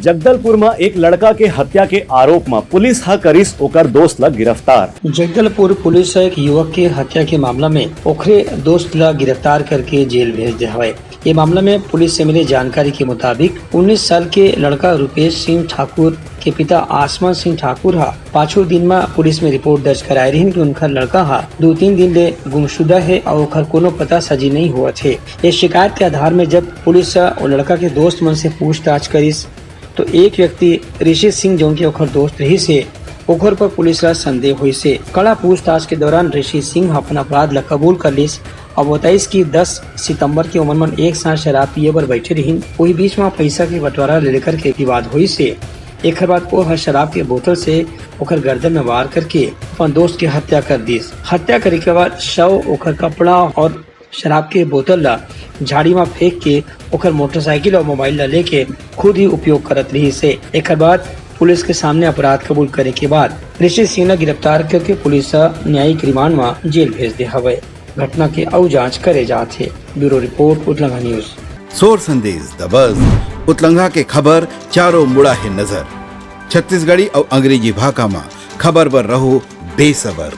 जगदलपुर में एक लड़का के हत्या के आरोप में पुलिस हा करीस ओकर दोस्त ला गिरफ्तार। जगदलपुर पुलिस एक युवक के हत्या के मामला में ओखरे दोस्त ला गिरफ्तार करके जेल भेज दिया है। ये मामला में पुलिस से मिली जानकारी के मुताबिक 19 साल के लड़का रुपेश सिंह ठाकुर के पिता आसमान सिंह ठाकुर हा 5 दिन में पुलिस में रिपोर्ट दर्ज कराए रही कि उनका लड़का हा 2-3 दिन ले गुमशुदा है और ओखर कोनो पता सजी नहीं हुआ थे। ये शिकायत के आधार में जब पुलिस वो लड़का के दोस्त मन से पूछताछ करीस तो एक व्यक्ति ऋषि सिंह जो के ओखर दोस्त रही से ओखर पर पुलिस ला संदेह हुई से कड़ा पूछताछ के दौरान ऋषि सिंह अपना अपराध ला कबूल कर लिस और बताइस कि 10 सितंबर के उम्र में एक साथ शराब पिए पर बैठे रही। वही बीच में पैसा के बंटवारा लेकर के विवाद हुई से एक बाद वो हर शराब के बोतल से ओखर गर्दन में वार करके अपन दोस्त की हत्या कर दी। हत्या करे के बाद शव ओखर कपड़ा और शराब के बोतल ला झाड़ी में फेंक के ओखर मोटरसाइकिल और मोबाइल ला लेके खुद ही उपयोग करत रही से एक बाद पुलिस के सामने अपराध कबूल करे के बाद ऋषि सिंह ने गिरफ्तार करके पुलिस न्यायिक रिमांड में जेल भेज दिया हवे। घटना के और जांच करे जाथे। ब्यूरो रिपोर्ट उतलंगा न्यूज। सोर संदेश द बज़ उतलंगा के खबर चारों मुड़ा है नजर। छत्तीसगढ़ी और अंग्रेजी भाषा में खबर पर रहो बेसबर।